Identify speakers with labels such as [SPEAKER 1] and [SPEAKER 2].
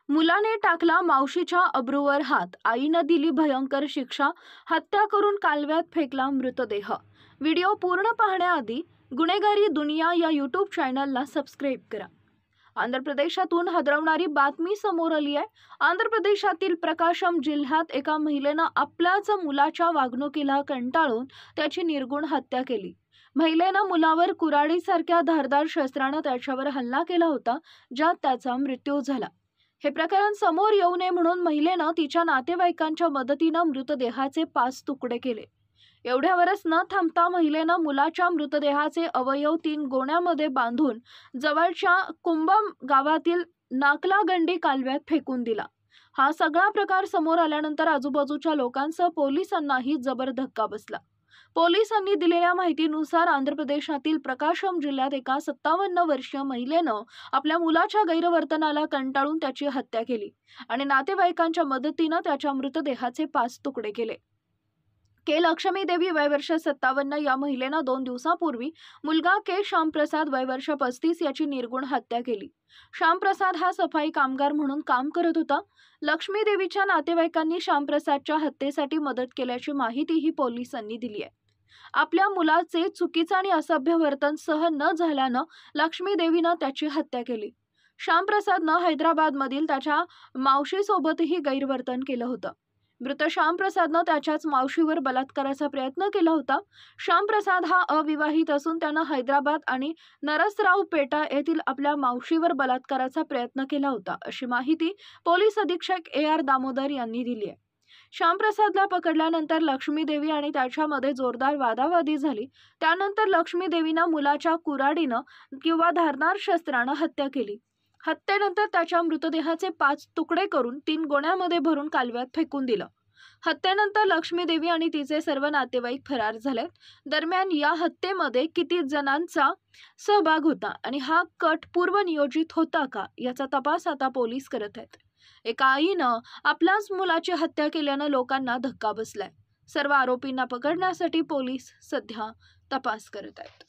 [SPEAKER 1] मुलाने टाकला मावशीच्या अब्रूवर हात, आईनं दिली भयंकर शिक्षा, हत्या करून कालव्यात फेकला मृतदेह। व्हिडिओ पूर्ण पाहण्याआधी गुन्हेगारी दुनिया या यूट्यूब चॅनलला सबस्क्राईब करा। आंध्र प्रदेशातून हादरवणारी बातमी समोर आली आहे। आंध्र प्रदेशातील प्रकाशम जिल्ह्यात एका महिलेनं आपल्याच मुलाच्या वागणुकीला कंटाळून त्याची निर्गुण हत्या केली। महिलेनं मुलावर कुऱ्हाडीसारख्या धारदार शस्त्रानं त्याच्यावर हल्ला केला होता, ज्यात त्याचा मृत्यू झाला। हे प्रकरण समोर येऊ नये म्हणून महिलेनं तिच्या नातेवाईकांच्या मदतीनं मृतदेहाचे 5 तुकडे केले। एवढ्यावरच न थांबता महिलेनं मुलाच्या मृतदेहाचे अवयव 3 गोण्यामध्ये बांधून जवळच्या कुंभम गावातील नाकलागंडी कालव्यात फेकून दिला। हा सगळा प्रकार समोर आल्यानंतर आजूबाजूच्या लोकांसह पोलिसांनाही जबर धक्का बसला। पोलिसांनी दिलेल्या माहितीनुसार आंध्र प्रदेशातील प्रकाशम जिल्ह्यात एका 57 वर्षीय महिलेनं आपल्या मुलाच्या गैरवर्तनाला कंटाळून त्याची हत्या केली आणि नातेवाईकांच्या मदतीनं त्याच्या मृतदेहाचे 5 तुकडे केले। लक्ष्मी देवी वय वर्ष 57 या महिलेनं 2 दिवसांपूर्वी मुलगा श्यामप्रसाद वय वर्ष 35 याची निर्गुण हत्या केली। श्यामप्रसाद हा सफाई कामगार म्हणून काम करत होता। लक्ष्मी देवीच्या नातेवाईकांनी श्यामप्रसादच्या हत्येसाठी मदत केल्याची माहितीही पोलिसांनी दिली आहे। आपल्या मुलाचे चुकीचं आणि असभ्य वर्तन सहन न झाल्यानं लक्ष्मी देवीनं त्याची हत्या केली। श्यामप्रसादनं हैदराबादमधील त्याच्या मावशीसोबतही गैरवर्तन केलं होतं। मृत श्यामप्रसादनं त्याच्याच मावशीवर बलात्काराचा प्रयत्न केला होता। श्यामप्रसाद हा अविवाहित असून त्यानं हैदराबाद आणि नरसरावपेटा येथील आपल्या मावशीवर बलात्काराचा प्रयत्न केला होता, अशी माहिती पोलीस अधीक्षक AR दामोदर यांनी दिली आहे। श्यामप्रसादला पकडल्यानंतर लक्ष्मी देवी आणि त्याच्यामध्ये जोरदार वादावादी झाली। त्यानंतर लक्ष्मी देवीनं मुलाच्या कुऱ्हाडीनं किंवा धारदार शस्त्रानं हत्या केली। हत्येनंतर त्याच्या मृतदेहाचे 5 तुकडे करून 3 गोण्यामध्ये भरून कालव्यात फेकून दिलं। हत्येनंतर लक्ष्मी देवी आणि तिचे सर्व नातेवाईक फरार झाले। दरम्यान या हत्येमध्ये किती जणांचा सहभाग होता आणि हा कट पूर्वनियोजित होता का, याचा तपास आता पोलीस करत आहेत। एका आईनं आपल्याच मुलाची हत्या केल्यानं लोकांना धक्का बसलाय। सर्व आरोपींना पकडण्यासाठी पोलीस सध्या तपास करत आहेत।